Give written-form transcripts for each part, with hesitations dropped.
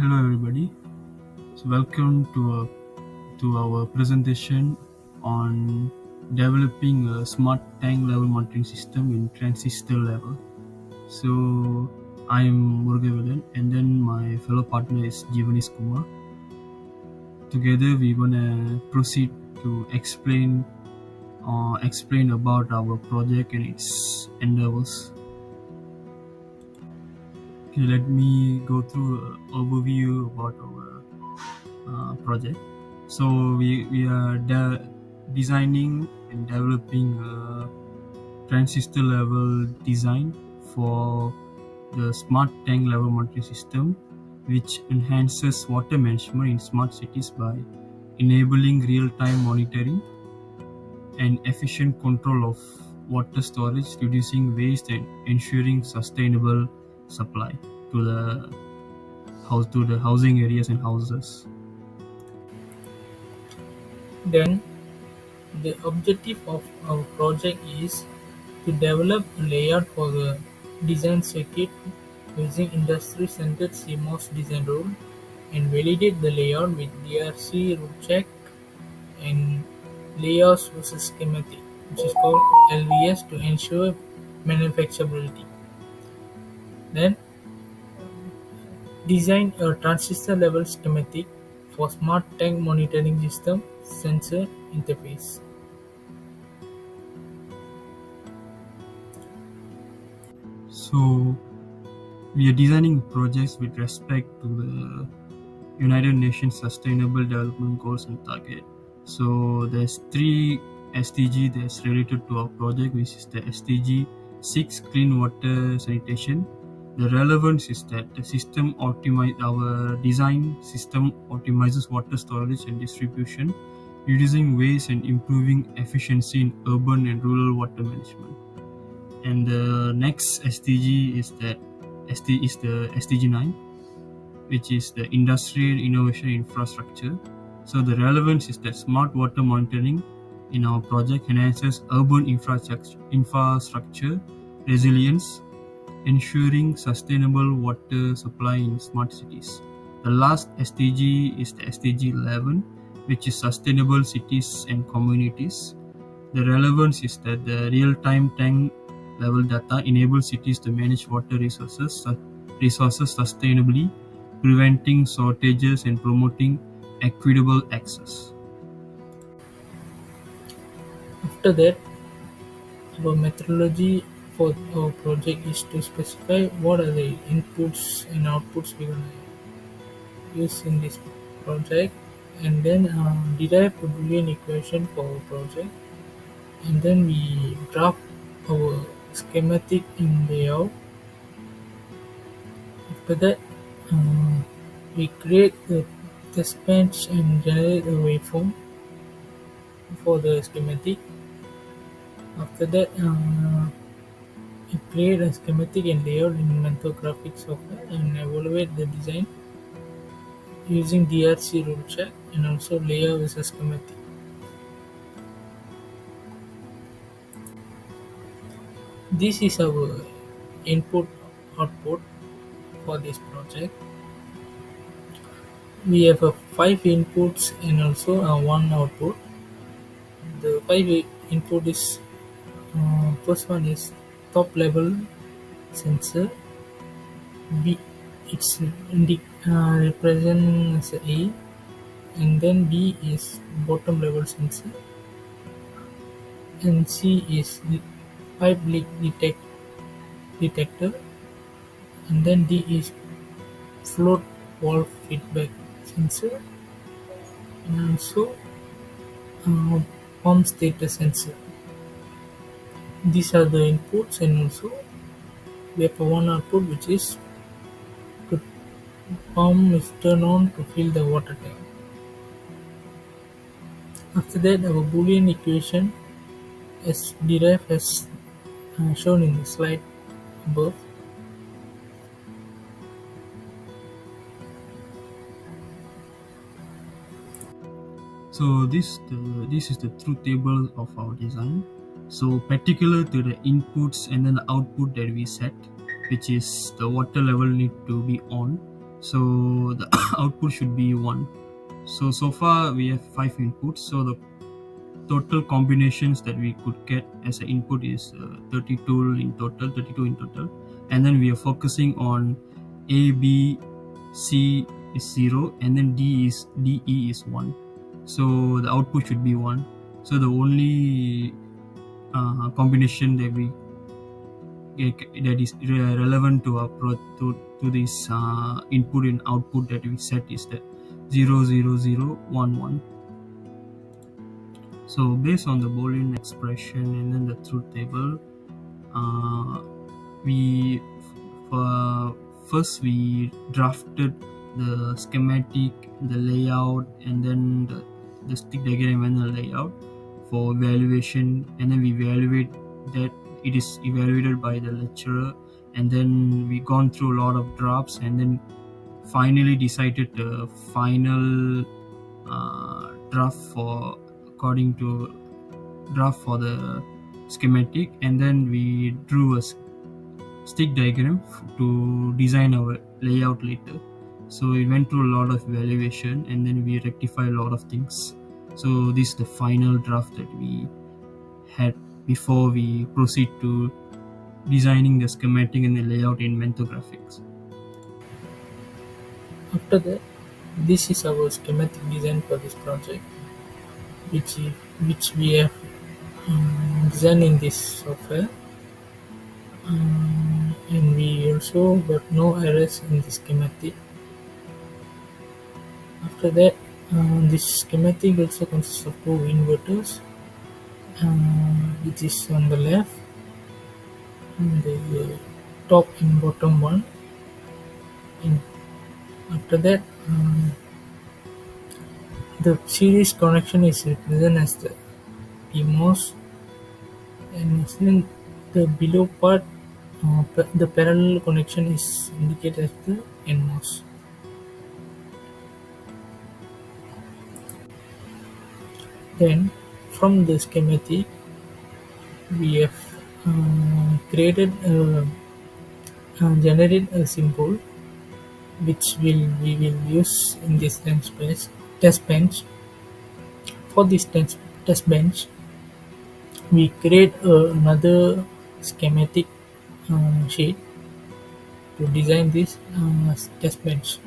Hello everybody. So welcome to our presentation on developing a smart tank level monitoring system in transistor level. So I am Murugavelan and then my fellow partner is Jivanis Kumar. Together we gonna proceed to explain about our project and its endeavors. Okay, let me go through an overview about our project. So we are designing and developing a transistor level design for the smart tank level monitoring system, which enhances water management in smart cities by enabling real-time monitoring and efficient control of water storage, reducing waste and ensuring sustainable supply to the housing areas and houses. Then, the objective of our project is to develop a layout for the design circuit using industry-centered CMOS design rule and validate the layout with DRC rule check and layouts versus schematic, which is called LVS, to ensure manufacturability. Then, design a transistor level schematic for smart tank monitoring system sensor interface. So we are designing projects with respect to the United Nations Sustainable Development Goals and Target. So there's three SDG that's related to our project, which is the SDG 6 clean water sanitation. The relevance is that our design system optimizes water storage and distribution, reducing waste and improving efficiency in urban and rural water management. And the next SDG is the SDG 9, which is the industrial innovation infrastructure. So the relevance is that smart water monitoring in our project enhances urban infrastructure resilience, ensuring sustainable water supply in smart cities. The last SDG is the SDG 11, which is sustainable cities and communities. The relevance is that the real-time tank level data enables cities to manage water resources sustainably, preventing shortages and promoting equitable access. After that, our methodology for our project is to specify what are the inputs and outputs we're going to use in this project, and then derive a Boolean equation for our project, and then we draft our schematic in layout. After that, uh, we create the test bench and generate a waveform for the schematic. After that, we create a schematic and layout in Mentor Graphics software and evaluate the design using DRC rule check and also layout as a schematic. This is our input output for this project. We have 5 inputs and also one output. The input is first one is top level sensor. B, it's represent as A, and then B is bottom level sensor, and C is pipe leak detector, and then D is float valve feedback sensor, and also uh, pump status sensor. These are the inputs, and also we have one output, which is to pump is turned on to fill the water tank. After that, our Boolean equation is derived as shown in the slide above. So this is the truth table of our design. So particular to the inputs and then the output that we set, which is the water level need to be on. So the output should be 1. So far we have 5 inputs, so the total combinations that we could get as an input is 32 in total, and then we are focusing on A, B, C is 0, and then DE is 1. So the output should be 1. So the only combination that we that is relevant to our to this input and output that we set is that 00011. So based on the Boolean expression and then the truth table, uh, we first we drafted the schematic, the layout, and then the stick diagram and the layout for evaluation, and then we evaluate that it is evaluated by the lecturer, and then we gone through a lot of drafts, and then finally decided the final draft for according to draft for the schematic, and then we drew a stick diagram to design our layout later. So we went through a lot of evaluation, and then we rectify a lot of things. So this is the final draft that we had before we proceed to designing the schematic and the layout in Mento Graphics. After that, this is our schematic design for this project, which we have designed in this software, and we also got no errors in the schematic. After that, this schematic also consists of two inverters, which is on the left, and the top and bottom one. And after that, the series connection is represented as the PMOS, and then the below part, the parallel connection is indicated as the NMOS. Then, from the schematic, we have created generate a symbol which we will use in this test bench. For this test bench, we create another schematic sheet to design this test bench.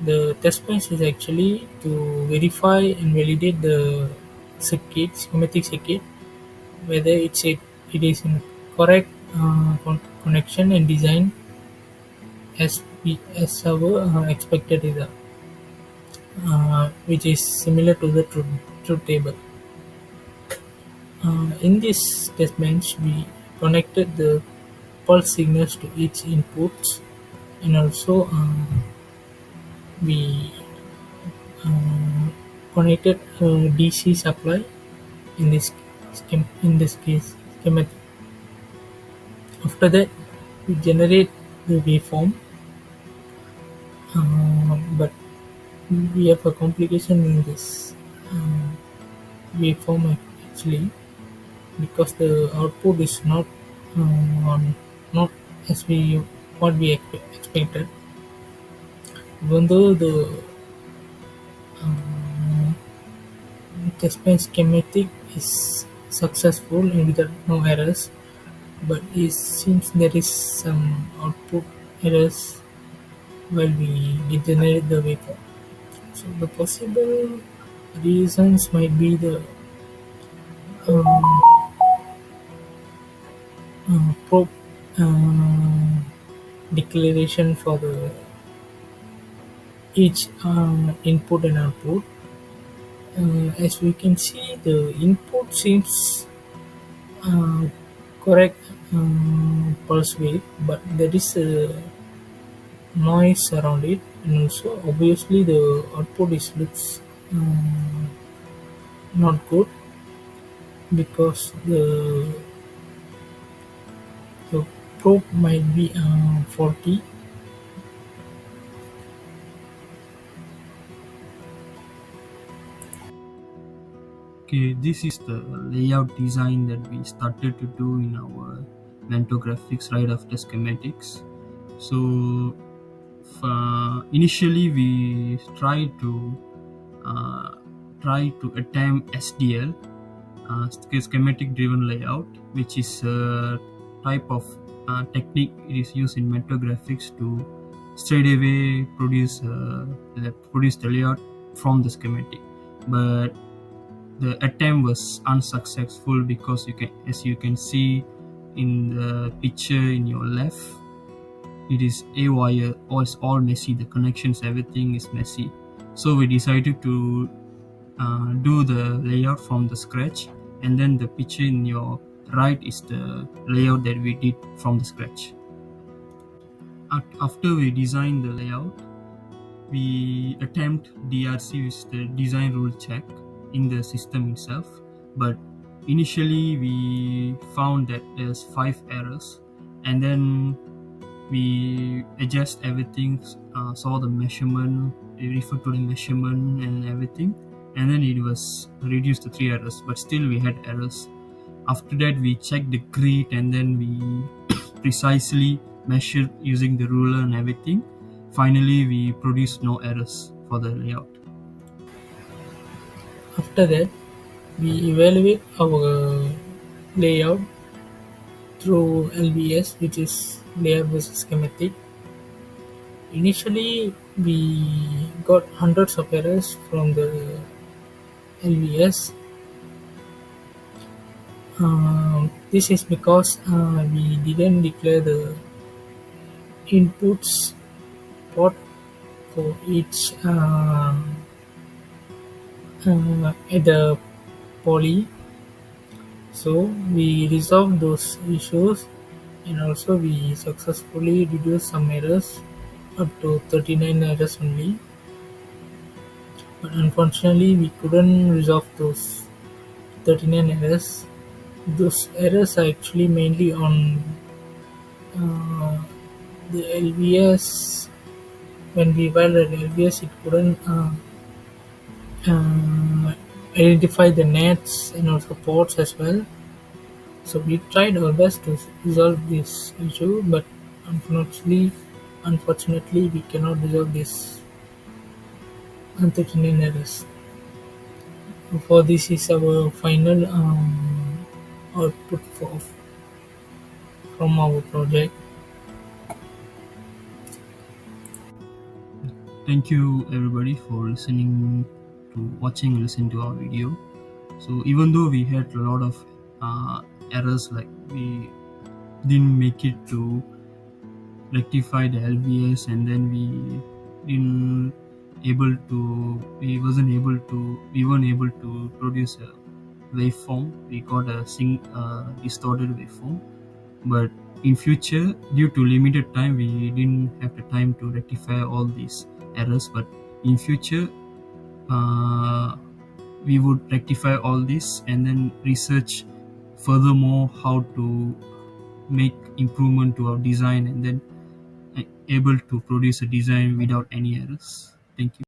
The test bench is actually to verify and validate the schematic circuit, whether it is in correct connection and design as our expected result, which is similar to the truth table. In this test bench, we connected the pulse signals to each inputs, and also we connected a DC supply in this case schematic. After that, we generate the waveform, but we have a complication in this waveform actually, because the output is not as what we expected. Even though the test bench schematic is successful and without no errors, but it seems there is some output errors while we generate the waveform. So the possible reasons might be the um, probe declaration for the each input and output. As we can see, the input seems uh, correct pulse wave, but there is a noise around it, and also obviously the output is looks not good because the probe might be faulty. Okay, this is the layout design that we started to do in our Mento Graphics right after schematics. So initially we uh, try to attempt SDL, schematic driven layout, which is a type of technique it is used in graphics to straight away produce the layout from the schematic. But the attempt was unsuccessful because as you can see in the picture in your left, it is a wire, or it's all messy. The connections, everything is messy. So we decided to do the layout from the scratch, and then the picture in your right is the layout that we did from the scratch. After we design the layout, we attempt DRC, which is the design rule check, in the system itself. But initially we found that there's 5 errors, and then we adjust everything, saw the measurement, we refer to the measurement and everything, and then it was reduced to 3 errors, but still we had errors. After that we checked the grid, and then we precisely measured using the ruler and everything. Finally we produced no errors for the layout. After that, we evaluate our layout through LBS, which is layer based schematic. Initially, we got hundreds of errors from the LBS. This is because we didn't declare the inputs port for each at the poly. So we resolved those issues, and also we successfully reduced some errors up to 39 errors only. But unfortunately, we couldn't resolve those 39 errors. Those errors are actually mainly on uh, the LVS. When we evaluated LVS, it couldn't uh, identify the nets and also ports as well. So we tried our best to resolve this issue, but unfortunately, unfortunately, we cannot resolve this 39 errors. For this is our final output from our project. Thank you everybody for listening to our video. So even though we had a lot of errors, like we didn't make it to rectify the LBS, and then didn't we weren't able to produce a waveform. We got a distorted waveform. But in future, due to limited time, we didn't have the time to rectify all these errors. But in future, uh, we would rectify all this and then research furthermore how to make improvement to our design, and then able to produce a design without any errors. Thank you.